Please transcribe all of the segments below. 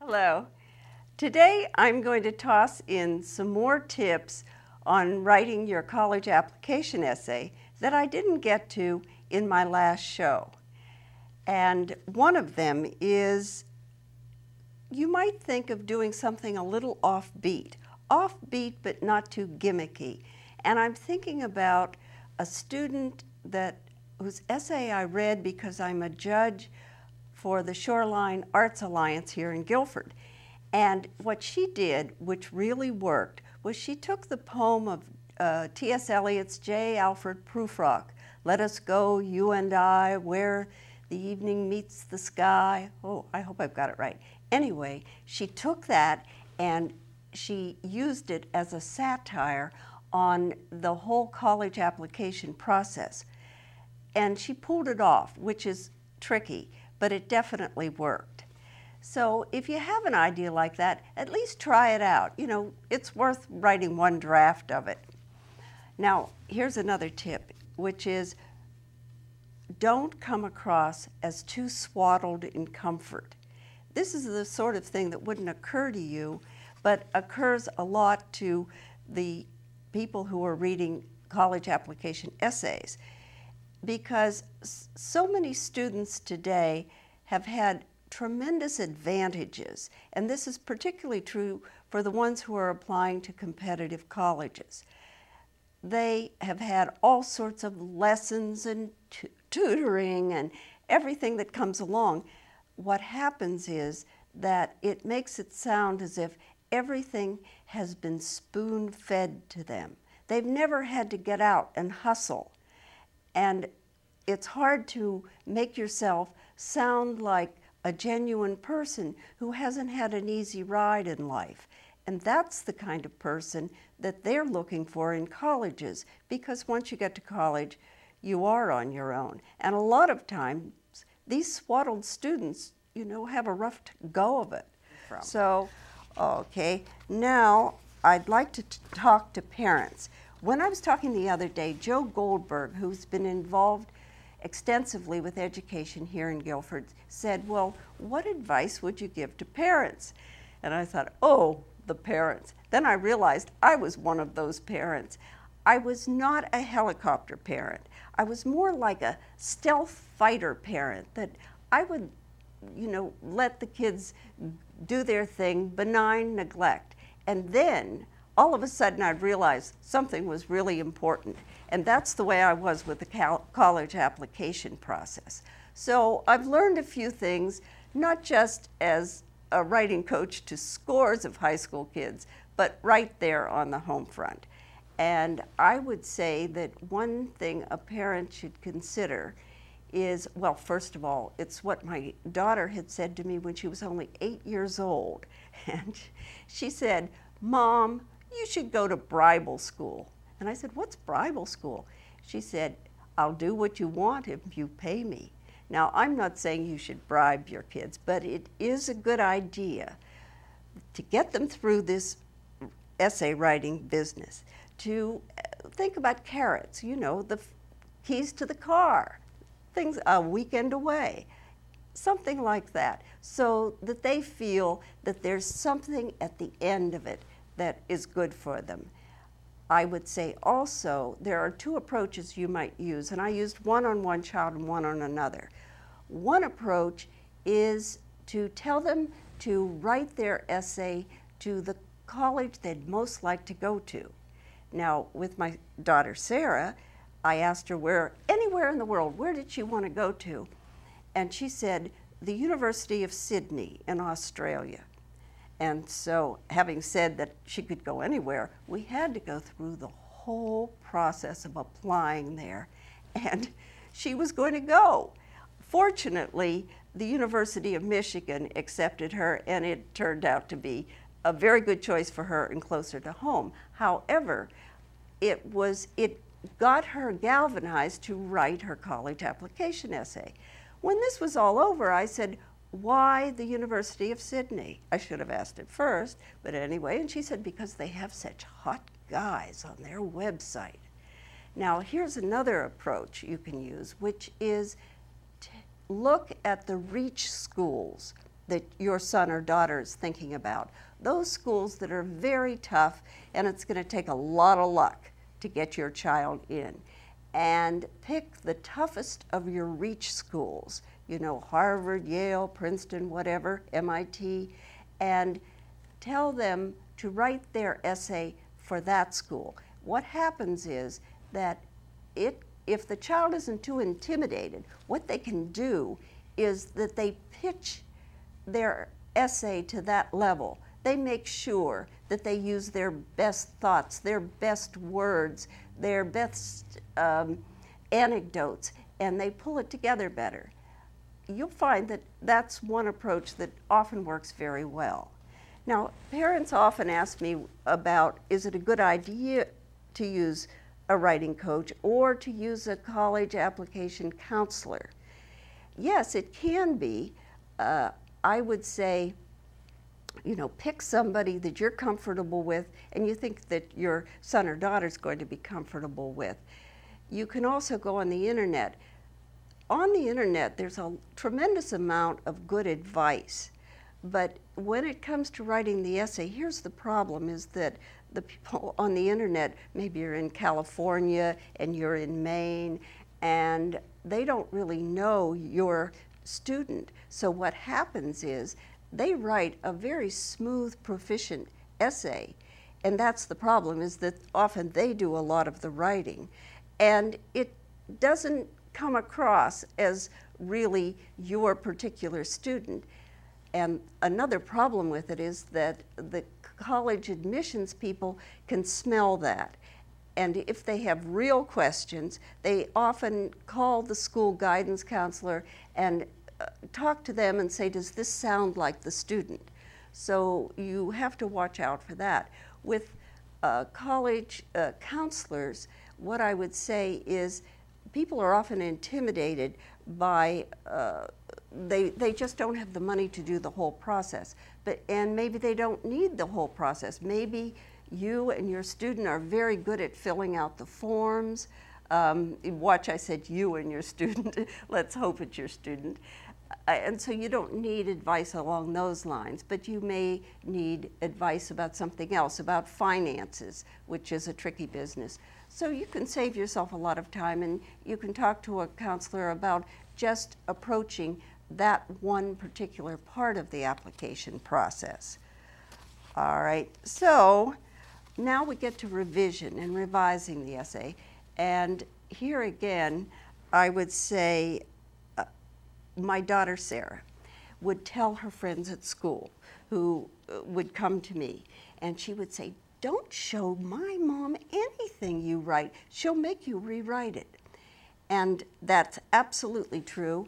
Hello. Today I'm going to toss in some more tips on writing your college application essay that I didn't get to in my last show. And one of them is you might think of doing something a little offbeat but not too gimmicky. And I'm thinking about a student whose essay I read because I'm a judge for the Shoreline Arts Alliance here in Guilford. And what she did, which really worked, was she took the poem of T.S. Eliot's J. Alfred Prufrock, "Let us go, you and I, where the evening meets the sky." Oh, I hope I've got it right. Anyway, she took that and she used it as a satire on the whole college application process. And she pulled it off, which is tricky, but it definitely worked. So if you have an idea like that, at least try it out. You know, it's worth writing one draft of it. Now, here's another tip, which is don't come across as too swaddled in comfort. This is the sort of thing that wouldn't occur to you, but occurs a lot to the people who are reading college application essays, because so many students today have had tremendous advantages, and this is particularly true for the ones who are applying to competitive colleges. They have had all sorts of lessons and tutoring and everything that comes along. What happens is that it makes it sound as if everything has been spoon-fed to them. They've never had to get out and hustle. And it's hard to make yourself sound like a genuine person who hasn't had an easy ride in life. And that's the kind of person that they're looking for in colleges, because once you get to college, you are on your own. And a lot of times, these swaddled students, you know, have a rough go of it. So, okay, now I'd like to talk to parents. When I was talking the other day, Joe Goldberg, who's been involved extensively with education here in Guilford, said, well, what advice would you give to parents? And I thought, oh, the parents. Then I realized I was one of those parents. I was not a helicopter parent. I was more like a stealth fighter parent, that I would, you know, let the kids do their thing, benign neglect. And then all of a sudden I'd realize something was really important. And that's the way I was with the college application process. So I've learned a few things, not just as a writing coach to scores of high school kids, but right there on the home front. And I would say that one thing a parent should consider is, well, first of all, it's what my daughter had said to me when she was only 8 years old. And she said, "Mom, you should go to Bible school." And I said, "What's Bible school?" She said, "I'll do what you want if you pay me." Now, I'm not saying you should bribe your kids, but it is a good idea to get them through this essay writing business, to think about carrots, you know, the keys to the car, things, a weekend away, something like that, so that they feel that there's something at the end of it that is good for them. I would say also there are two approaches you might use, and I used one on one child and one on another. One approach is to tell them to write their essay to the college they'd most like to go to. Now, with my daughter Sarah, I asked her anywhere in the world, where did she want to go to? And she said, the University of Sydney in Australia. And so, having said that she could go anywhere, we had to go through the whole process of applying there. And she was going to go. Fortunately, the University of Michigan accepted her, and it turned out to be a very good choice for her and closer to home. However, it got her galvanized to write her college application essay. When this was all over, I said, "Why the University of Sydney?" I should have asked it first, but anyway, and she said, "Because they have such hot guys on their website." Now, here's another approach you can use, which is to look at the reach schools that your son or daughter is thinking about. Those schools that are very tough, and it's going to take a lot of luck to get your child in. And pick the toughest of your reach schools, you know, Harvard, Yale, Princeton, whatever, MIT, and tell them to write their essay for that school. What happens is that if the child isn't too intimidated, what they can do is that they pitch their essay to that level. They make sure that they use their best thoughts, their best words, their best anecdotes, and they pull it together better. You'll find that that's one approach that often works very well. Now, parents often ask me about, is it a good idea to use a writing coach or to use a college application counselor? Yes, it can be. I would say, you know, pick somebody that you're comfortable with and you think that your son or daughter is going to be comfortable with. You can also go on the internet. On the internet, there's a tremendous amount of good advice. But when it comes to writing the essay, here's the problem, is that the people on the internet, maybe you're in California and you're in Maine, and they don't really know your student. So what happens is they write a very smooth, proficient essay. And that's the problem, is that often they do a lot of the writing. And it doesn't come across as really your particular student. And another problem with it is that the college admissions people can smell that. And if they have real questions, they often call the school guidance counselor and talk to them and say, does this sound like the student? So you have to watch out for that. With college counselors, what I would say is people are often intimidated by, they just don't have the money to do the whole process. And maybe they don't need the whole process. Maybe you and your student are very good at filling out the forms. Watch, I said you and your student. Let's hope it's your student. And so you don't need advice along those lines, but you may need advice about something else, about finances, which is a tricky business. So you can save yourself a lot of time, and you can talk to a counselor about just approaching that one particular part of the application process. All right, so now we get to revision and revising the essay. And here again, I would say my daughter Sarah would tell her friends at school who would come to me, and she would say, don't show my mom anything you write. She'll make you rewrite it. And that's absolutely true.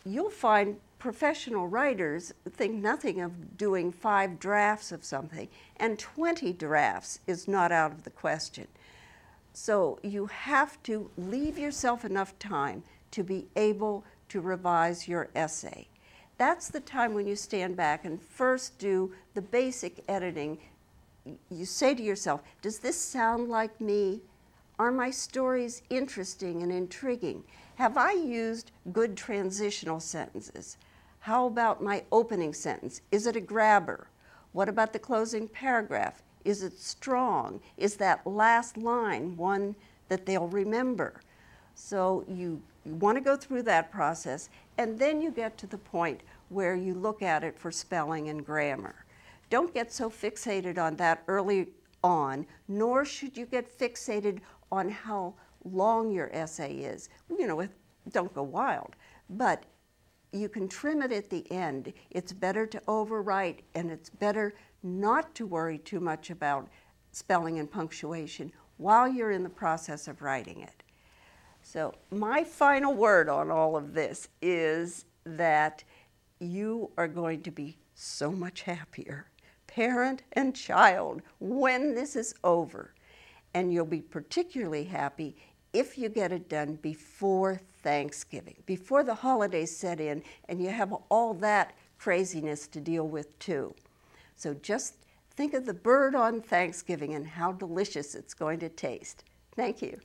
You'll find professional writers think nothing of doing 5 drafts of something, and 20 drafts is not out of the question. So you have to leave yourself enough time to be able to revise your essay. That's the time when you stand back and first do the basic editing. You say to yourself, does this sound like me? Are my stories interesting and intriguing? Have I used good transitional sentences? How about my opening sentence? Is it a grabber? What about the closing paragraph? Is it strong? Is that last line one that they'll remember? So you want to go through that process, and then you get to the point where you look at it for spelling and grammar. Don't get so fixated on that early on, nor should you get fixated on how long your essay is. You know, don't go wild, but you can trim it at the end. It's better to overwrite, and it's better not to worry too much about spelling and punctuation while you're in the process of writing it. So my final word on all of this is that you are going to be so much happier, parent and child, when this is over. And you'll be particularly happy if you get it done before Thanksgiving, before the holidays set in and you have all that craziness to deal with too. So just think of the bird on Thanksgiving and how delicious it's going to taste. Thank you.